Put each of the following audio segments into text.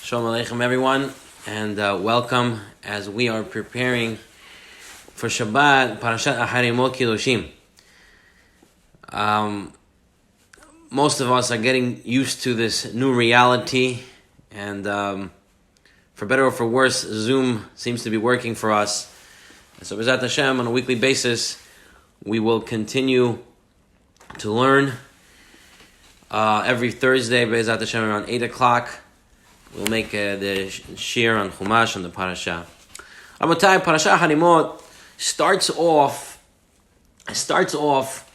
Shalom Aleichem everyone, and welcome as we are preparing for Shabbat, Parshat Acharei Mot Kedoshim. Most of us are getting used to this new reality, and for better or for worse, Zoom seems to be working for us. So B'ezrat Hashem, on a weekly basis, we will continue to learn every Thursday, B'ezrat Hashem, around 8 o'clock. We'll make the shir on Chumash on the parasha. Rabotai, Parshat Acharei Mot starts off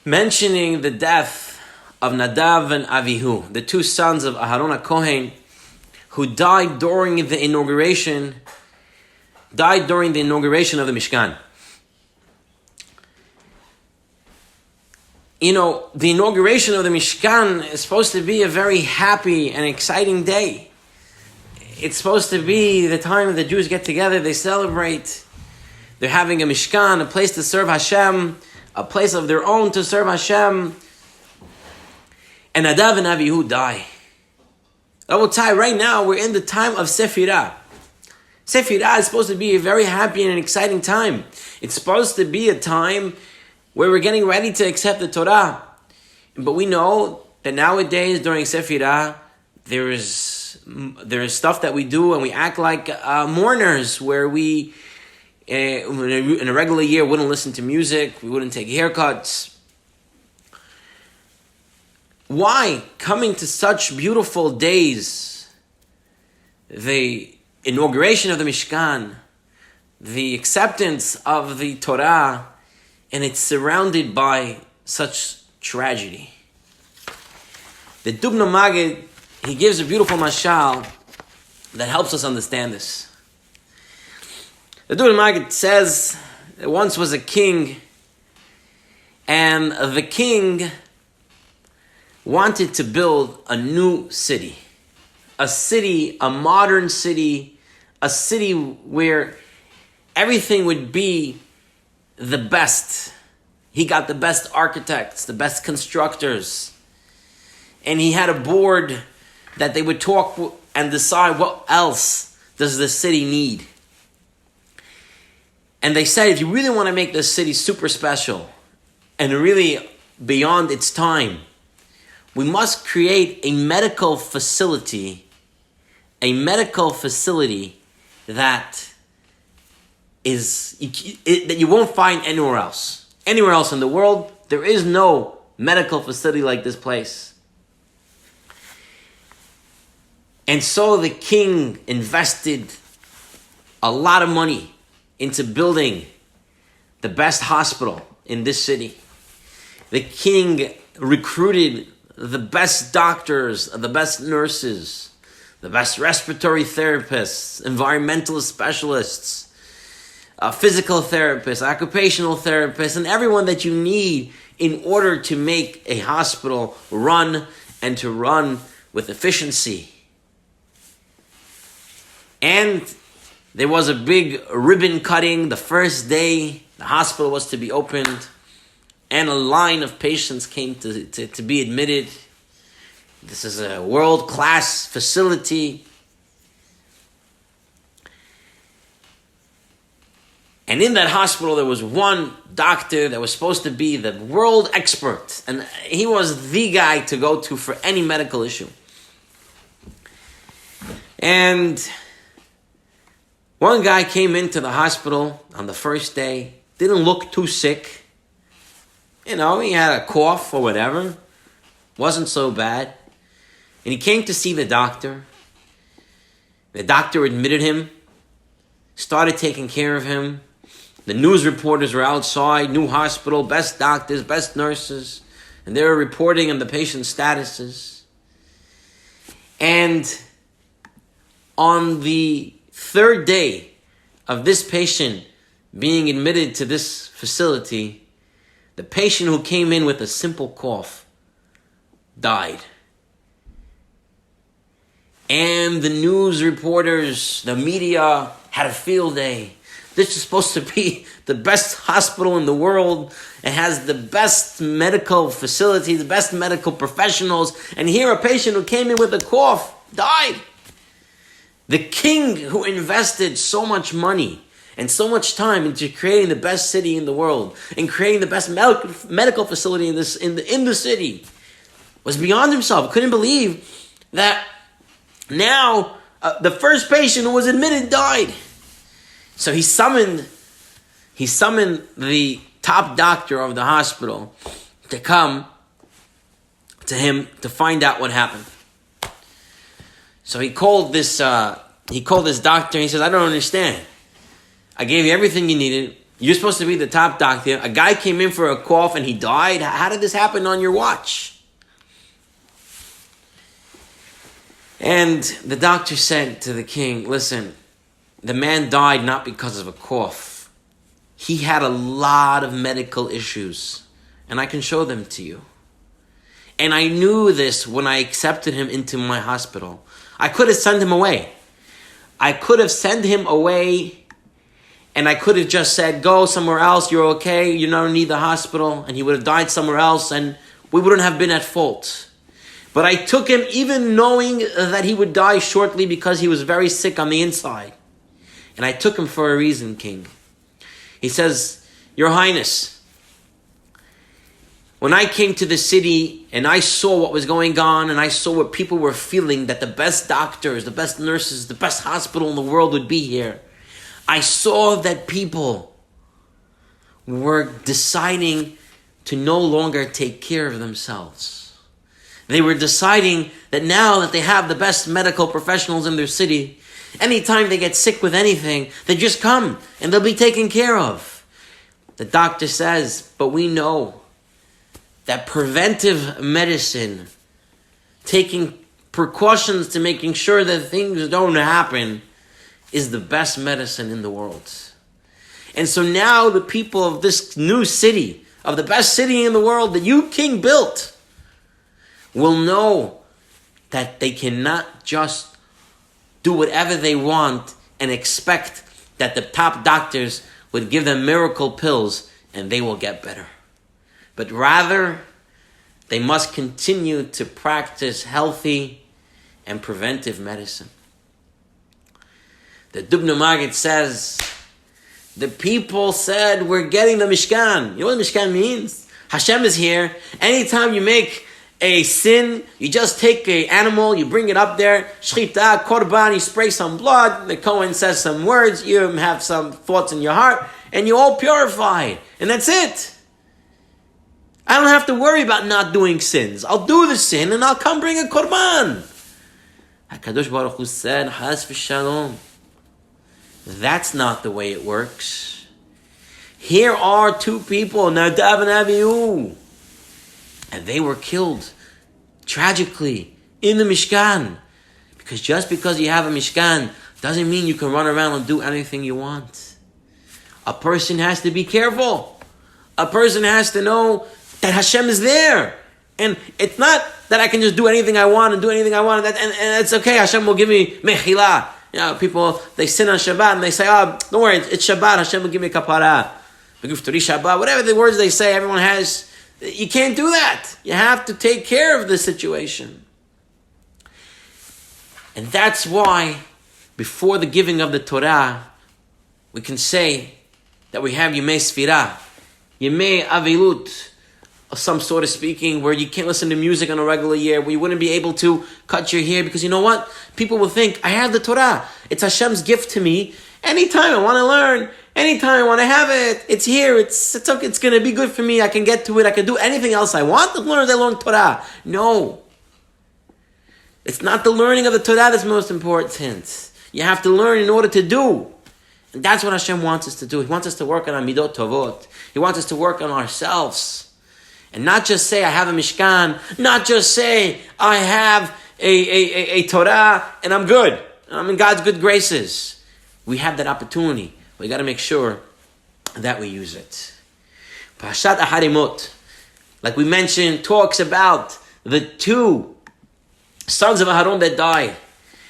mentioning the death of Nadav and Avihu, the two sons of Aharon HaKohen, who died during the inauguration of the Mishkan. You know, the inauguration of the Mishkan is supposed to be a very happy and exciting day. It's supposed to be the time that the Jews get together, they celebrate. They're having a Mishkan, a place to serve Hashem, a place of their own to serve Hashem. And Nadav and Avihu die. Right now, we're in the time of Sefirah. Sefirah is supposed to be a very happy and exciting time. It's supposed to be a time where we're getting ready to accept the Torah. But we know that nowadays during Sefirah, there is stuff that we do and we act like mourners, where we, in a regular year, wouldn't listen to music, we wouldn't take haircuts. Why, coming to such beautiful days, the inauguration of the Mishkan, the acceptance of the Torah, and it's surrounded by such tragedy? The Dubno Magid, he gives a beautiful mashal that helps us understand this. The Dubno Magid says there once was a king, and the king wanted to build a new city. A modern city, a city where everything would be the best. He got the best architects, the best constructors, and he had a board that they would talk and decide what else does the city need. And they said, if you really want to make this city super special and really beyond its time, we must create a medical facility that that you won't find anywhere else. Anywhere else in the world, there is no medical facility like this place. And so the king invested a lot of money into building the best hospital in this city. The king recruited the best doctors, the best nurses, the best respiratory therapists, environmental specialists, physical therapists, occupational therapists, and everyone that you need in order to make a hospital run and to run with efficiency. And there was a big ribbon cutting the first day the hospital was to be opened, and a line of patients came to be admitted. This is a world-class facility. And in that hospital, there was one doctor that was supposed to be the world expert. And he was the guy to go to for any medical issue. And one guy came into the hospital on the first day, didn't look too sick. You know, he had a cough or whatever. Wasn't so bad. And he came to see the doctor. The doctor admitted him, started taking care of him. The news reporters were outside, new hospital, best doctors, best nurses, and they were reporting on the patient's statuses. And on the third day of this patient being admitted to this facility, the patient who came in with a simple cough died. And the news reporters, the media, had a field day. This is supposed to be the best hospital in the world. It has the best medical facilities, the best medical professionals. And here a patient who came in with a cough died. The king who invested so much money and so much time into creating the best city in the world and creating the best medical facility in the city was beyond himself. Couldn't believe that now the first patient who was admitted died. So he summoned the top doctor of the hospital to come to him to find out what happened. So he called this doctor and he says, I don't understand. I gave you everything you needed. You're supposed to be the top doctor. A guy came in for a cough and he died. How did this happen on your watch? And the doctor said to the king, listen, the man died not because of a cough. He had a lot of medical issues, and I can show them to you. And I knew this when I accepted him into my hospital. I could have sent him away. I could have sent him away, and I could have just said, go somewhere else, you're okay, you don't need the hospital, and he would have died somewhere else, and we wouldn't have been at fault. But I took him even knowing that he would die shortly because he was very sick on the inside. And I took him for a reason, King. He says, Your Highness, when I came to the city and I saw what was going on and I saw what people were feeling, that the best doctors, the best nurses, the best hospital in the world would be here, I saw that people were deciding to no longer take care of themselves. They were deciding that now that they have the best medical professionals in their city, anytime they get sick with anything, they just come and they'll be taken care of. The doctor says, but we know that preventive medicine, taking precautions to making sure that things don't happen, is the best medicine in the world. And so now the people of this new city, of the best city in the world that you, King, built, will know that they cannot just do whatever they want and expect that the top doctors would give them miracle pills and they will get better. But rather, they must continue to practice healthy and preventive medicine. The Dubno Maggid says, the people said, we're getting the Mishkan. You know what Mishkan means? Hashem is here. Anytime you make a sin, you just take an animal, you bring it up there, shchita, korban, you spray some blood, the Kohen says some words, you have some thoughts in your heart, and you're all purified. And that's it. I don't have to worry about not doing sins. I'll do the sin and I'll come bring a korban. HaKadosh Baruch Hu said, Has v'shalom. That's not the way it works. Here are two people, Nadav and Abihu, and they were killed tragically in the Mishkan. Because just because you have a Mishkan doesn't mean you can run around and do anything you want. A person has to be careful. A person has to know that Hashem is there. And it's not that I can just do anything I want and do anything I want and it's okay, Hashem will give me mechila. You know, people, they sin on Shabbat and they say, oh, don't worry, it's Shabbat, Hashem will give me kapara. Shabbat, whatever the words they say, everyone has. You can't do that. You have to take care of the situation. And that's why, before the giving of the Torah, we can say that we have Yemei Sfirah, Yemei Avilut, of some sort of speaking, where you can't listen to music on a regular year, where you wouldn't be able to cut your hair, because you know what? People will think, I have the Torah. It's Hashem's gift to me. Anytime I want to learn, anytime I want to have it, it's here, it's okay, it's going to be good for me, I can get to it, I can do anything else I want as long as I learn Torah. No. It's not the learning of the Torah that's most important. You have to learn in order to do. And that's what Hashem wants us to do. He wants us to work on our midot tovot. He wants us to work on ourselves. And not just say, I have a Mishkan, not just say, I have a Torah, and I'm good. I'm in God's good graces. We have that opportunity. We got to make sure that we use it. Parshat Acharei Mot, like we mentioned, talks about the two sons of Aharon that died.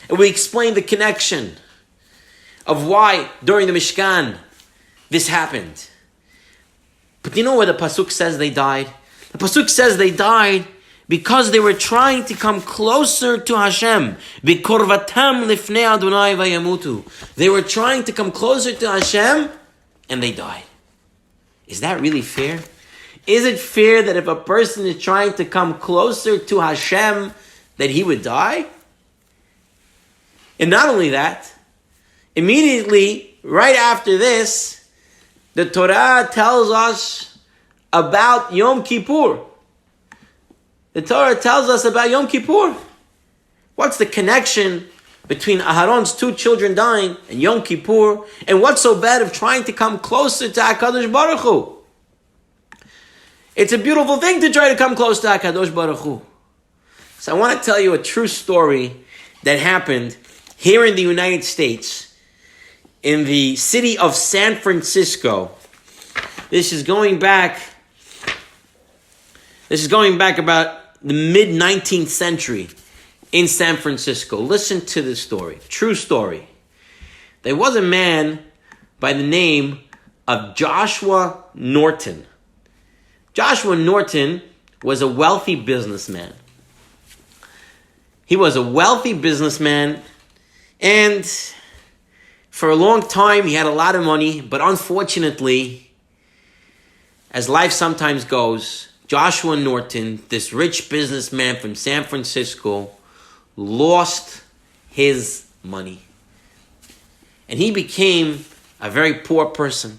And we explained the connection of why during the Mishkan this happened. But you know where the Pasuk says they died? The Pasuk says they died because they were trying to come closer to Hashem. Bikorvatam lifnei Adonai vayamutu. They were trying to come closer to Hashem, and they died. Is that really fair? Is it fair that if a person is trying to come closer to Hashem, that he would die? And not only that, immediately, right after this, the Torah tells us about Yom Kippur. The Torah tells us about Yom Kippur. What's the connection between Aharon's 2 children dying and Yom Kippur? And what's so bad of trying to come closer to HaKadosh Baruch Hu? It's a beautiful thing to try to come close to HaKadosh Baruch Hu. So I want to tell you a true story that happened here in the United States, in the city of San Francisco. This is going back about the mid-19th century in San Francisco. Listen to this story. True story. There was a man by the name of Joshua Norton. Joshua Norton was a wealthy businessman. He was a wealthy businessman, and for a long time he had a lot of money, but unfortunately, as life sometimes goes, Joshua Norton, this rich businessman from San Francisco, lost his money. And he became a very poor person.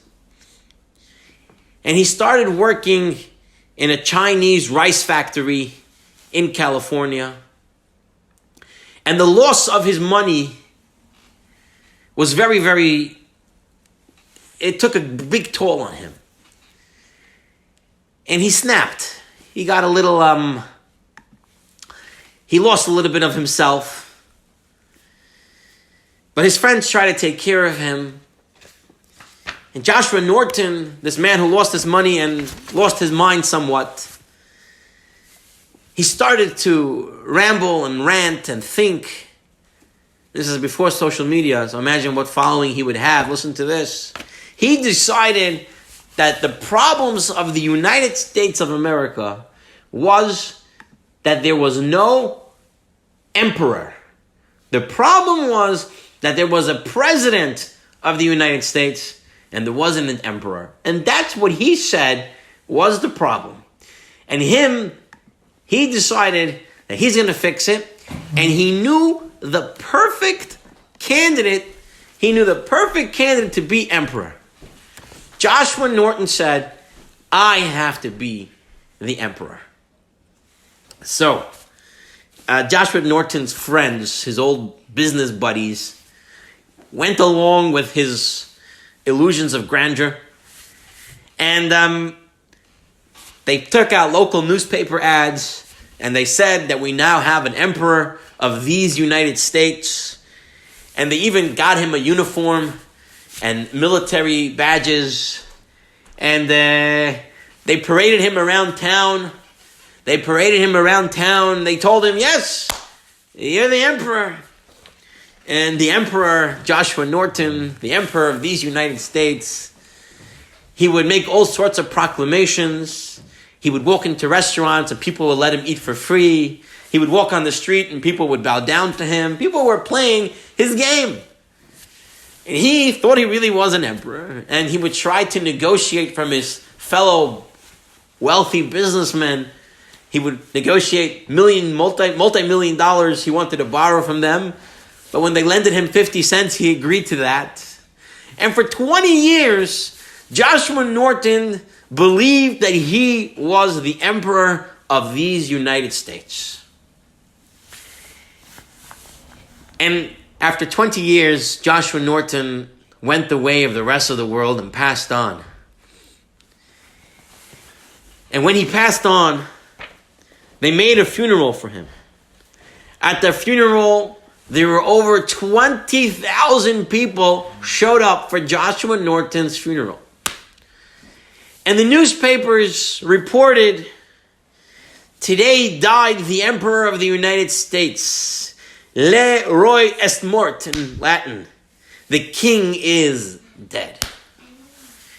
And he started working in a Chinese rice factory in California. And the loss of his money was it took a big toll on him. And he snapped. He got a little, he lost a little bit of himself. But his friends tried to take care of him. And Joshua Norton, this man who lost his money and lost his mind somewhat, he started to ramble and rant and think. This is before social media, so imagine what following he would have. Listen to this. He decided that the problems of the United States of America was that there was no emperor. The problem was that there was a president of the United States and there wasn't an emperor. And that's what he said was the problem. And he decided that he's going to fix it. And he knew the perfect candidate. He knew the perfect candidate to be emperor. Joshua Norton said, I have to be the emperor. So, Joshua Norton's friends, his old business buddies, went along with his illusions of grandeur. And they took out local newspaper ads, and they said that we now have an emperor of these United States. And they even got him a uniform and military badges. And they paraded him around town. They told him, yes, you're the emperor. And the emperor, Joshua Norton, the emperor of these United States, he would make all sorts of proclamations. He would walk into restaurants and people would let him eat for free. He would walk on the street and people would bow down to him. People were playing his game. And he thought he really was an emperor. And he would try to negotiate from his fellow wealthy businessmen. He would negotiate multi-million dollars he wanted to borrow from them. But when they lended him 50 cents, he agreed to that. And for 20 years, Joshua Norton believed that he was the emperor of these United States. And after 20 years, Joshua Norton went the way of the rest of the world and passed on. And when he passed on, they made a funeral for him. At the funeral, there were over 20,000 people showed up for Joshua Norton's funeral. And the newspapers reported, today died the Emperor of the United States. Le roi est mort in Latin. The king is dead.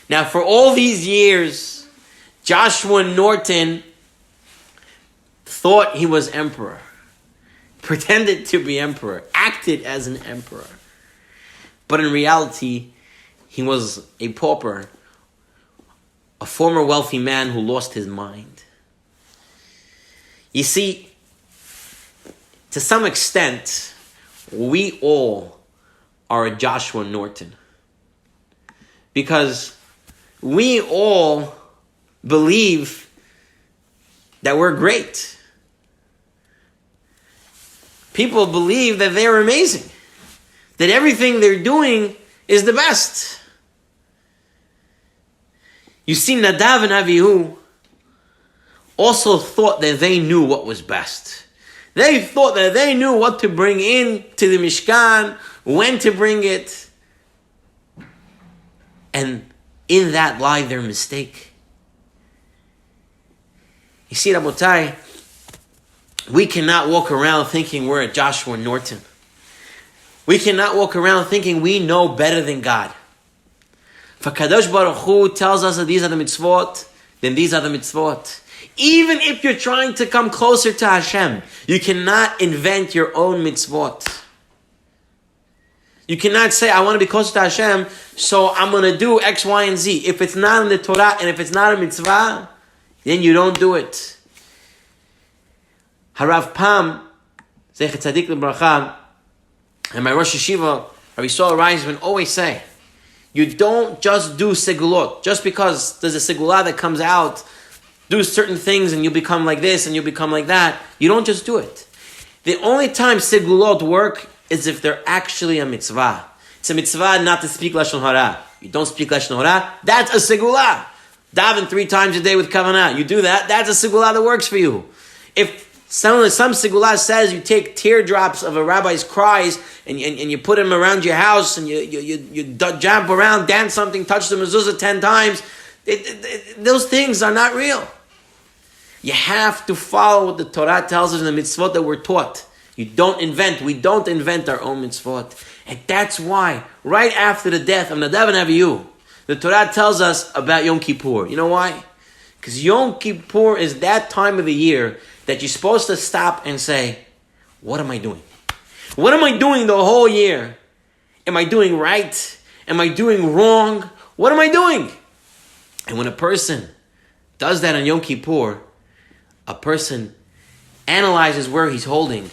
Now, for all these years, Joshua Norton thought he was emperor, pretended to be emperor, acted as an emperor. But in reality, he was a pauper, a former wealthy man who lost his mind. You see, to some extent, we all are a Joshua Norton. Because we all believe that we're great. People believe that they're amazing. That everything they're doing is the best. You see, Nadav and Avihu also thought that they knew what was best. They thought that they knew what to bring in to the Mishkan, when to bring it. And in that lied their mistake. You see, Rabotai, we cannot walk around thinking we're a Joshua Norton. We cannot walk around thinking we know better than God. For Kadosh Baruch Hu tells us that these are the mitzvot, then these are the mitzvot. Even if you're trying to come closer to Hashem, you cannot invent your own mitzvot. You cannot say, I want to be closer to Hashem, so I'm going to do X, Y, and Z. If it's not in the Torah and if it's not a mitzvah, then you don't do it. Harav Pam, Zecher Tzadik L'Bracha, and my Rosh Yeshiva, Rabbi Yisrael Reisman, always say, you don't just do segulot. Just because there's a segulah that comes out, do certain things and you become like this and you become like that. You don't just do it. The only time segulot work is if they're actually a mitzvah. It's a mitzvah not to speak Lashon Hara. You don't speak Lashon Hara, that's a segulah. Daven 3 times a day with kavanah. You do that, that's a segulah that works for you. If some segulah says you take teardrops of a rabbi's cries and you put them around your house and you jump around, dance something, touch the mezuzah 10 times, those things are not real. You have to follow what the Torah tells us in the mitzvot that we're taught. We don't invent our own mitzvot. And that's why, right after the death of Nadav and Avihu, the Torah tells us about Yom Kippur. You know why? Because Yom Kippur is that time of the year that you're supposed to stop and say, what am I doing? What am I doing the whole year? Am I doing right? Am I doing wrong? What am I doing? And when a person does that on Yom Kippur, a person analyzes where he's holding.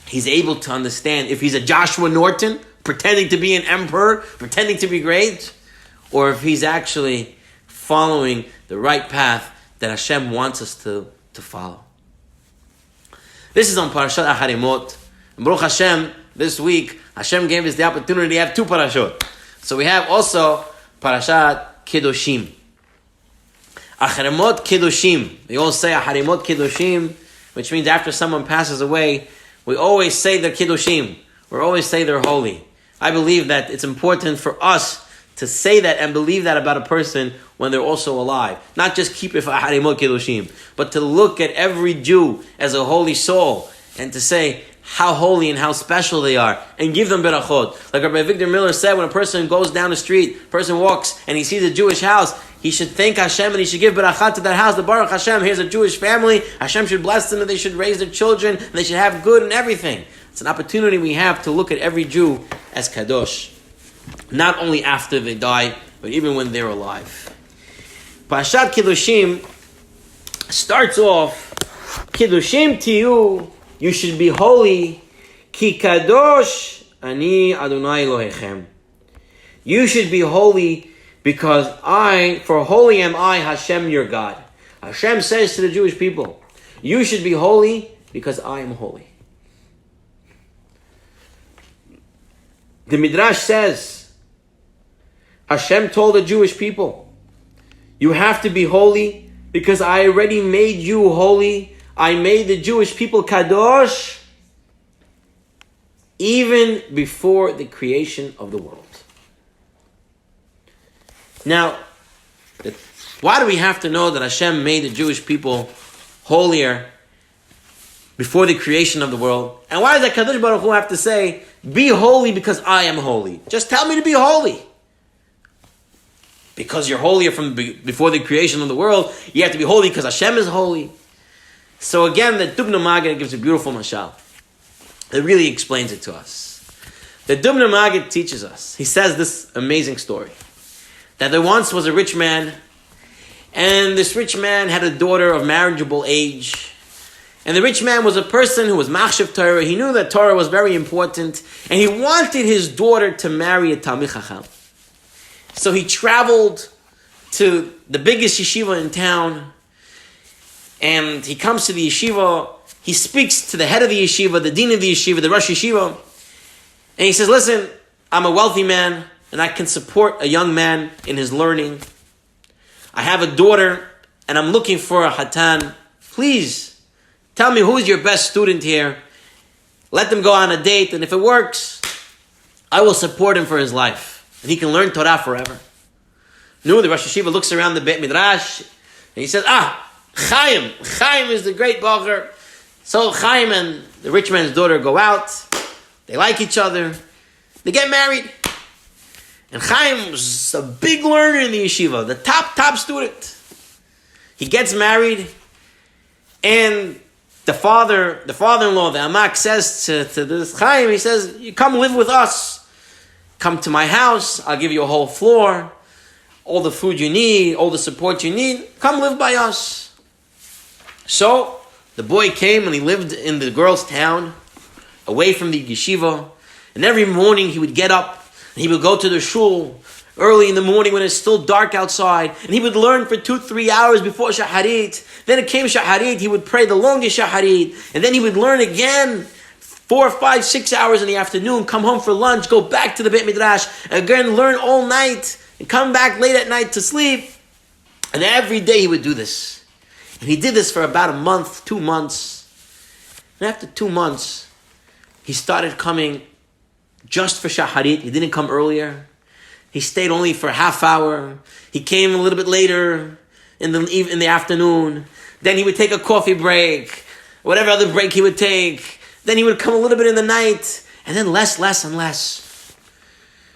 He's able to understand if he's a Joshua Norton, pretending to be an emperor, pretending to be great, or if he's actually following the right path that Hashem wants us to follow. This is on Parshat Acharei Mot. And Baruch Hashem, this week, Hashem gave us the opportunity to have 2 parashot. So we have also Parashat Kedoshim. Acharei Mot Kedoshim. We all say Acharei Mot Kedoshim, which means after someone passes away, we always say they're Kedoshim. We always say they're holy. I believe that it's important for us to say that and believe that about a person when they're also alive. Not just keep it for Acharei Mot Kedoshim, but to look at every Jew as a holy soul and to say how holy and how special they are and give them berachot. Like Rabbi Victor Miller said, when a person goes down the street, person walks and he sees a Jewish house, he should thank Hashem and he should give berachot to that house. The Baruch Hashem, here's a Jewish family. Hashem should bless them and they should raise their children and they should have good and everything. It's an opportunity we have to look at every Jew as kadosh. Not only after they die, but even when they're alive. Parshat Kedoshim starts off, Kedoshim tiyu, you should be holy, ki kadosh ani Adonai Elohechem. You should be holy because for holy am I, Hashem your God. Hashem says to the Jewish people, you should be holy because I am holy. The Midrash says, Hashem told the Jewish people, you have to be holy because I already made you holy. I made the Jewish people kadosh even before the creation of the world. Now, why do we have to know that Hashem made the Jewish people holier before the creation of the world? And why does Kadosh Baruch Hu have to say, be holy because I am holy? Just tell me to be holy. because you're holier from before the creation of the world. You have to be holy because Hashem is holy. So again, the Dubno Maggid gives a beautiful mashal. It really explains it to us. The Dubno Maggid teaches us. He says this amazing story. That there once was a rich man, and this rich man had a daughter of marriageable age. And the rich man was a person who was machshav Torah. He knew that Torah was very important, and he wanted his daughter to marry a Talmid Chacham. So he traveled to the biggest yeshiva in town, and he comes to the yeshiva. He speaks to the head of the yeshiva, the dean of the yeshiva, the Rosh Yeshiva, and he says, listen, I'm a wealthy man, and I can support a young man in his learning. I have a daughter, and I'm looking for a hatan. Please, tell me who is your best student here. Let them go on a date, and if it works, I will support him for his life. And he can learn Torah forever. No, the Rosh Yeshiva looks around the Beit Midrash, and he says, Chaim. Chaim is the great bacher. So Chaim and the rich man's daughter go out. They like each other. They get married. And Chaim was a big learner in the yeshiva, the top student. He gets married, and the father-in-law, the Amak, says to this Chaim, he says, you come live with us. Come to my house. I'll give you a whole floor, all the food you need, all the support you need. Come live by us. So the boy came and he lived in the girls' town, away from the yeshiva. And every morning he would get up and he would go to the shul early in the morning when it's still dark outside. And he would learn for 2-3 hours before Shaharit. Then it came Shaharit, he would pray the longest Shaharit. And then he would learn again 4, 5, 6 hours in the afternoon, come home for lunch, go back to the Beit Midrash, again learn all night, and come back late at night to sleep. And every day he would do this. And he did this for about a month, 2 months. And after 2 months, he started coming just for Shaharit. He didn't come earlier. He stayed only for a half hour. He came a little bit later in the afternoon. Then he would take a coffee break, whatever other break he would take. Then he would come a little bit in the night, and then less and less.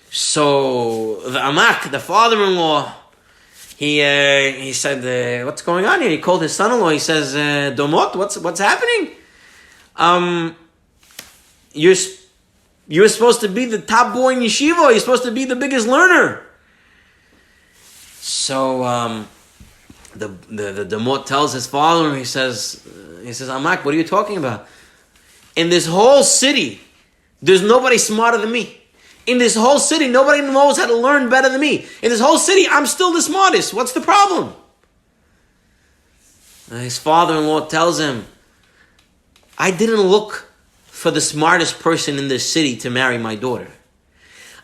So the Amak, the father-in-law, he said, what's going on here? He called his son-in-law. He says, Domot, what's happening? You're supposed to be the top boy in yeshiva. You're supposed to be the biggest learner. So the Domot tells his father, he says, Amak, what are you talking about? In this whole city, there's nobody smarter than me. In this whole city, nobody knows how to learn better than me. In this whole city, I'm still the smartest. What's the problem? And his father-in-law tells him, I didn't look for the smartest person in this city to marry my daughter.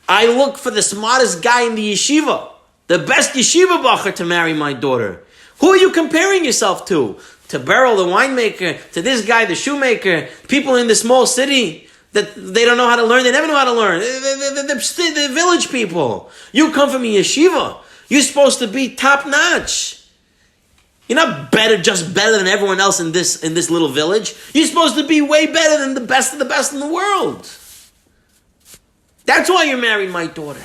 I looked for the smartest guy in the yeshiva, the best yeshiva bacher to marry my daughter. Who are you comparing yourself to? To Beryl, the winemaker, to this guy, the shoemaker, people in the small city that they don't know how to learn, they never know how to learn. The village people. You come from a yeshiva. You're supposed to be top notch. You're not just better than everyone else in this little village. You're supposed to be way better than the best of the best in the world. That's why you married my daughter.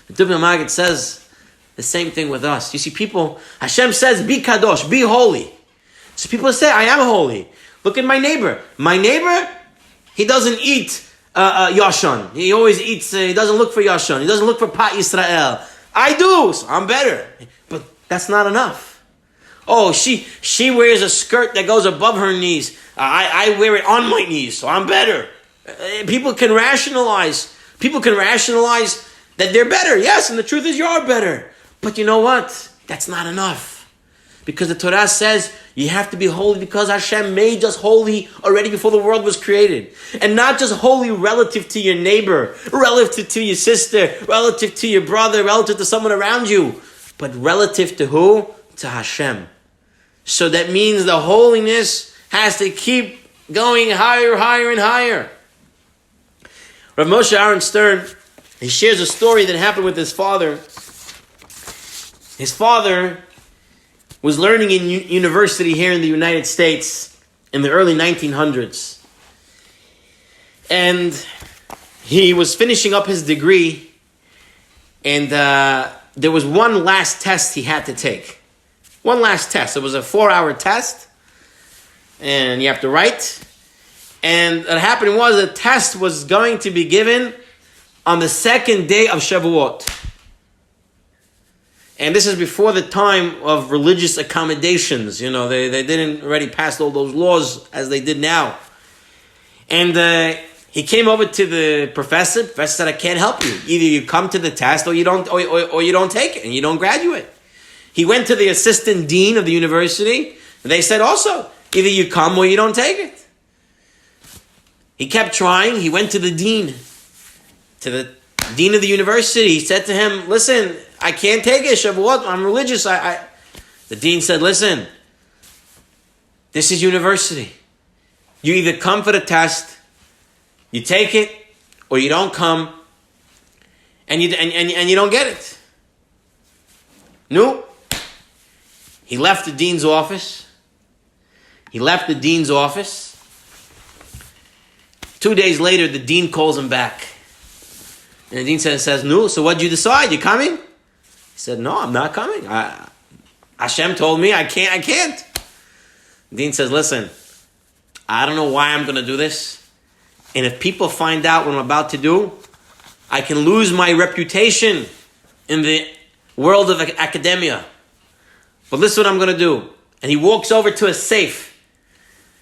The Dubno Maggid says the same thing with us. You see, people, Hashem says, be kadosh, be holy. So people say, I am holy. Look at my neighbor. My neighbor, he doesn't eat yashan. He always eats, he doesn't look for yashan. He doesn't look for pat Yisrael. I do, so I'm better. But that's not enough. Oh, she wears a skirt that goes above her knees. I wear it on my knees, so I'm better. People can rationalize. People can rationalize that they're better. Yes, and the truth is you are better. But you know what? That's not enough. Because the Torah says you have to be holy because Hashem made us holy already before the world was created. And not just holy relative to your neighbor, relative to your sister, relative to your brother, relative to someone around you, but relative to who? To Hashem. So that means the holiness has to keep going higher, higher, and higher. Rav Moshe Aaron Stern, he shares a story that happened with his father. His father was learning in university here in the United States in the early 1900s. And he was finishing up his degree, and there was one last test he had to take. One last test. It was a 4-hour test. And you have to write. And what happened was the test was going to be given on the second day of Shavuot. And this is before the time of religious accommodations. You know, they didn't already pass all those laws as they did now. And he came over to the professor. The professor said, I can't help you. Either you come to the test or you don't, or you don't take it and you don't graduate. He went to the assistant dean of the university. And they said also, either you come or you don't take it. He kept trying. He went to the dean of the university. He said to him, listen, I can't take it, Shavuot. I'm religious. The dean said, listen, this is university. You either come for the test, you take it, or you don't come, and you don't get it. No. He left the dean's office. 2 days later, the dean calls him back. And the dean says, no, so what'd you decide? You coming? He said, no, I'm not coming. Hashem told me I can't. The dean says, listen, I don't know why I'm going to do this. And if people find out what I'm about to do, I can lose my reputation in the world of academia. But listen what I'm going to do. And he walks over to a safe.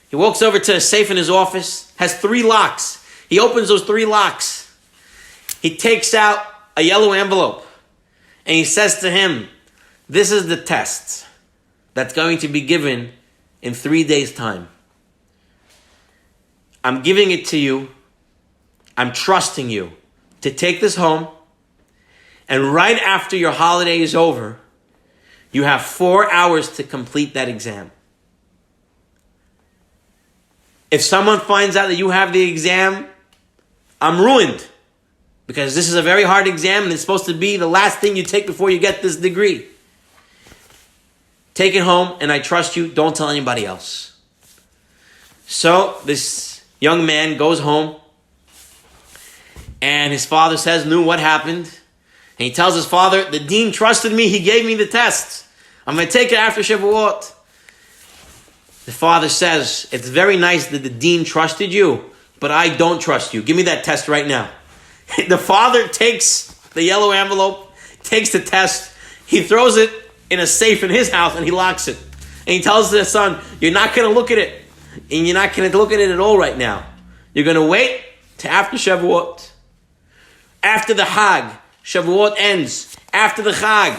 He walks over to a safe in his office, has 3 locks. He opens those 3 locks. He takes out a yellow envelope. And he says to him, this is the test that's going to be given in 3 days' time. I'm giving it to you. I'm trusting you to take this home. And right after your holiday is over, you have 4 hours to complete that exam. If someone finds out that you have the exam, I'm ruined. Because this is a very hard exam and it's supposed to be the last thing you take before you get this degree. Take it home and I trust you. Don't tell anybody else. So this young man goes home and his father says, "No, what happened?" And he tells his father, "The dean trusted me. He gave me the test. I'm going to take it after Shavuot." The father says, "It's very nice that the dean trusted you, but I don't trust you. Give me that test right now." The father takes the yellow envelope, takes the test, he throws it in a safe in his house and he locks it. And he tells his son, "You're not going to look at it. And you're not going to look at it at all right now. You're going to wait to after Shavuot. After the Chag, Shavuot ends. After the Chag,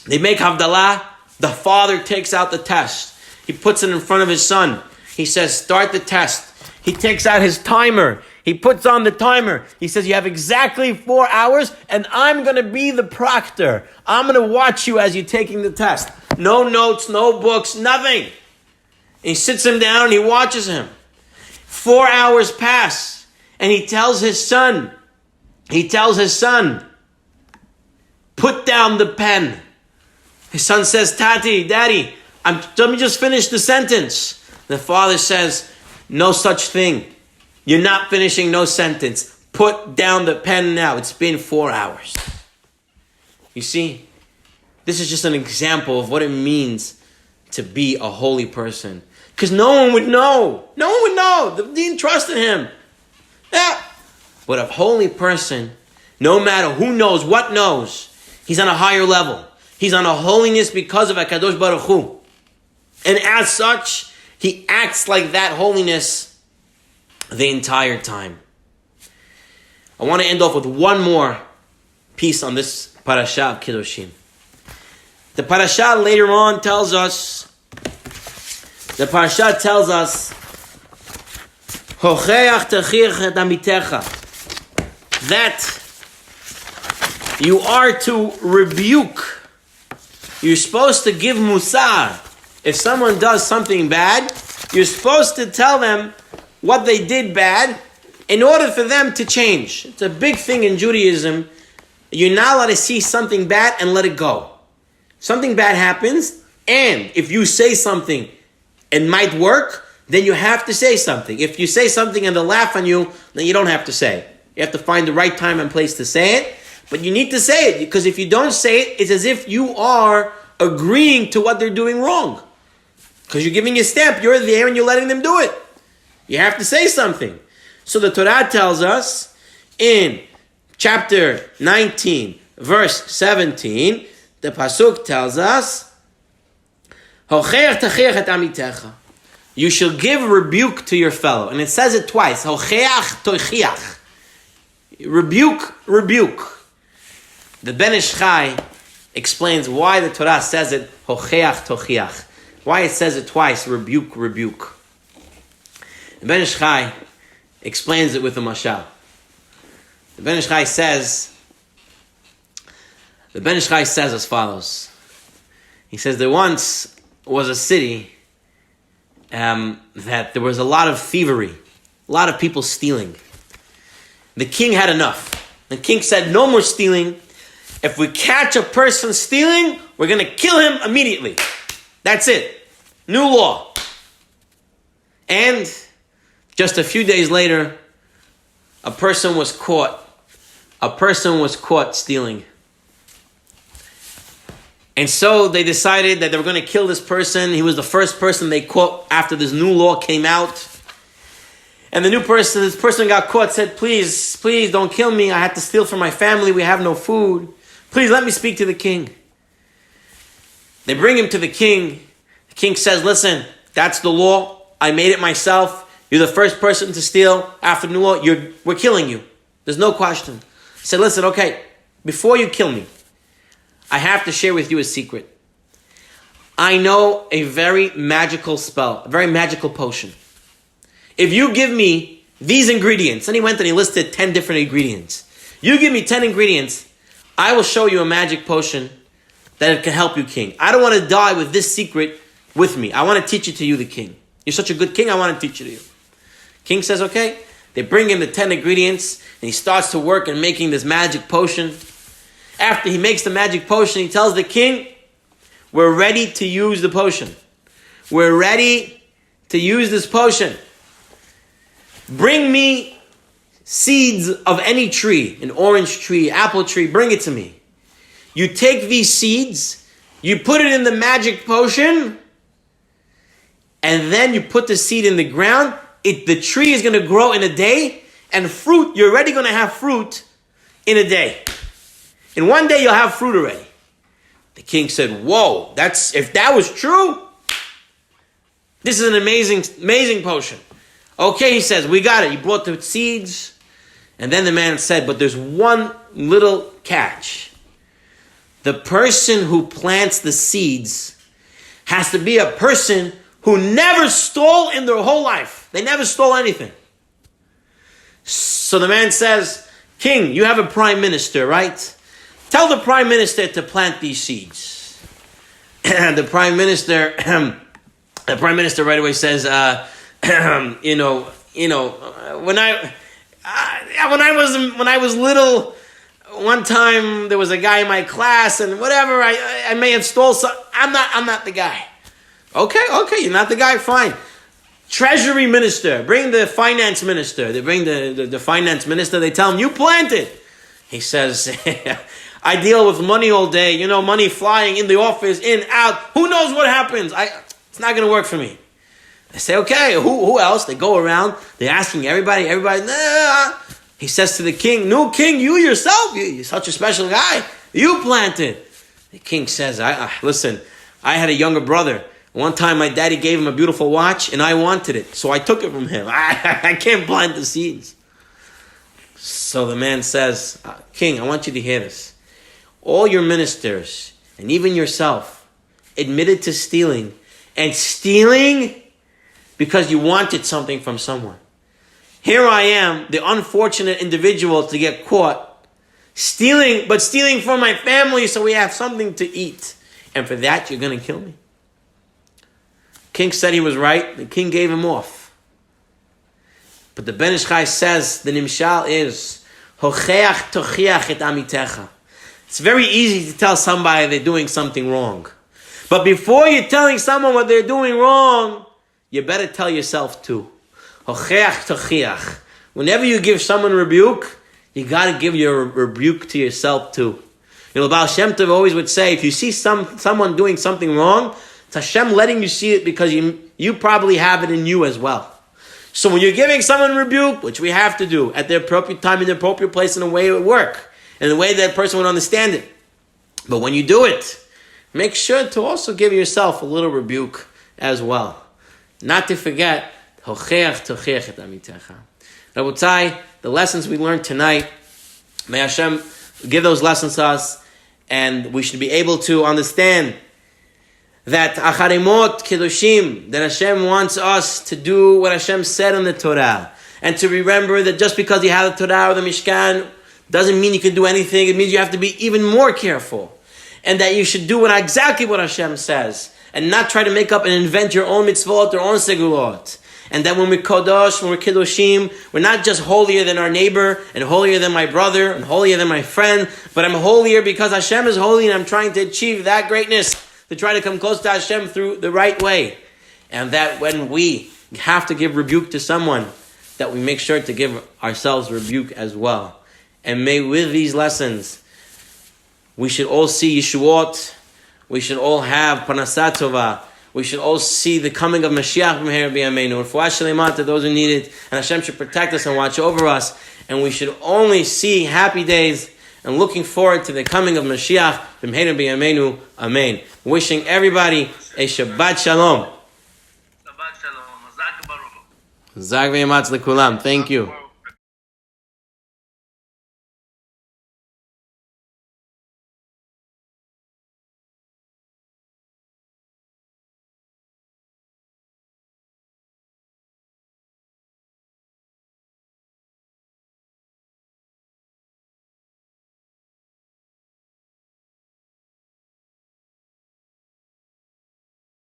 they make Havdalah. The father takes out the test. He puts it in front of his son. He says, "Start the test." He takes out his timer. He puts on the timer. He says, "You have exactly 4 hours and I'm going to be the proctor. I'm going to watch you as you're taking the test." No notes, no books, nothing. And he sits him down and he watches him. 4 hours pass and he tells his son, "Put down the pen." His son says, Daddy, let me just finish the sentence." The father says, "No such thing. You're not finishing no sentence. Put down the pen now. It's been 4 hours." You see, this is just an example of what it means to be a holy person. Because no one would know. No one would know. The dean trusted him. Yeah. But a holy person, no matter who knows, what knows, he's on a higher level. He's on a holiness because of HaKadosh Baruch Hu. And as such, he acts like that holiness the entire time. I want to end off with one more piece on this parasha of Kedoshim. The parasha later on tells us, that you are to rebuke. You're supposed to give musar. If someone does something bad, you're supposed to tell them what they did bad in order for them to change. It's a big thing in Judaism. You're not allowed to see something bad and let it go. Something bad happens, and if you say something, it might work, then you have to say something. If you say something and they'll laugh on you, then you don't have to say. You have to find the right time and place to say it. But you need to say it, because if you don't say it, it's as if you are agreeing to what they're doing wrong. Because you're giving a stamp, you're there and you're letting them do it. You have to say something. So the Torah tells us in chapter 19, verse 17, the Pasuk tells us, you shall give rebuke to your fellow. And it says it twice. Rebuke, rebuke. The Ben Ish Chai explains why the Torah says it, hocheach tochiach. Why it says it twice, rebuke, rebuke. The Ben Ish Chai explains it with a mashal. The Ben Ish Chai says as follows. He says there once was a city that there was a lot of thievery, a lot of people stealing. The king had enough. The king said, no more stealing. If we catch a person stealing, we're going to kill him immediately. That's it. New law. And just a few days later, a person was caught. A person was caught stealing. And so they decided that they were going to kill this person. He was the first person they caught after this new law came out. And this person got caught, said, please don't kill me. I had to steal from my family. We have no food. Please let me speak to the king. They bring him to the king. The king says, listen, that's the law. I made it myself. You're the first person to steal after the new law. We're killing you. There's no question. He said, listen, okay, before you kill me, I have to share with you a secret. I know a very magical spell, a very magical potion. If you give me these ingredients, and he went and he listed 10 different ingredients. You give me 10 ingredients, I will show you a magic potion that it can help you, king. I don't want to die with this secret with me. I want to teach it to you, the king. You're such a good king, I want to teach it to you. King says, okay. They bring him the 10 ingredients, and he starts to work in making this magic potion. After he makes the magic potion, he tells the king, we're ready to use the potion. We're ready to use this potion. Bring me seeds of any tree, an orange tree, apple tree, bring it to me. You take these seeds, you put it in the magic potion, and then you put the seed in the ground. The tree is going to grow in a day, and fruit, you're already going to have fruit in a day. In one day, you'll have fruit already. The king said, whoa, if that was true, this is an amazing potion. Okay, he says, we got it. He brought the seeds. And then the man said, but there's one little catch. The person who plants the seeds has to be a person who never stole in their whole life. They never stole anything. So the man says, king, you have a prime minister, right? Tell the prime minister to plant these seeds. And the prime minister right away says, when I was little, one time there was a guy in my class, and whatever, I may have stole some. I'm not the guy. Okay, you're not the guy. Fine. Treasury minister, bring the finance minister. They bring the finance minister. They tell him, you planted. He says, I deal with money all day. Money flying in the office, in, out. Who knows what happens? It's not going to work for me. They say, okay, who else? They go around. They're asking everybody. Nah. He says to the king, no, king, you yourself, you're such a special guy. You planted. The king says, listen, I had a younger brother. One time my daddy gave him a beautiful watch, and I wanted it. So I took it from him. I can't plant the seeds. So the man says, king, I want you to hear this. All your ministers, and even yourself, admitted to stealing. And stealing because you wanted something from someone. Here I am, the unfortunate individual to get caught stealing, but stealing from my family so we have something to eat. And for that, you're going to kill me. King said he was right. The king gave him off. But the Ben Ish Chai says, the nimshal is, hocheach tochiach et amitecha. It's very easy to tell somebody they're doing something wrong. But before you're telling someone what they're doing wrong, you better tell yourself too. Hocheach tochiach. Whenever you give someone rebuke, You got to give your rebuke to yourself too. You know, Baal Shem Tov always would say, if you see someone doing something wrong, it's Hashem letting you see it because you probably have it in you as well. So when you're giving someone rebuke, which we have to do at the appropriate time, in the appropriate place, in a way it would work, in a way that person would understand it. But when you do it, make sure to also give yourself a little rebuke as well. Not to forget, Rabotai, the lessons we learned tonight, may Hashem give those lessons to us, and we should be able to understand that Acharei Mot, Kedoshim, that Hashem wants us to do what Hashem said in the Torah, and to remember that just because you have the Torah or the Mishkan doesn't mean you can do anything. It means you have to be even more careful, and that you should do exactly what Hashem says, and not try to make up and invent your own mitzvot, your own segulot. And that when we're Kodosh, when we're Kedoshim, we're not just holier than our neighbor, and holier than my brother, and holier than my friend, but I'm holier because Hashem is holy, and I'm trying to achieve that greatness, to try to come close to Hashem through the right way. And that when we have to give rebuke to someone, that we make sure to give ourselves rebuke as well. And may with these lessons, we should all see Yeshuot, we should all have Parnasat Tova, we should all see the coming of Mashiach b'meher b'yameinu, and Refuah Shlema to those who need it, and Hashem should protect us and watch over us, and we should only see happy days, and looking forward to the coming of Mashiach b'meher b'yameinu. Amen. Wishing everybody a Shabbat Shalom. Shabbat Shalom. Zag v'yamatz lekulam. Thank you.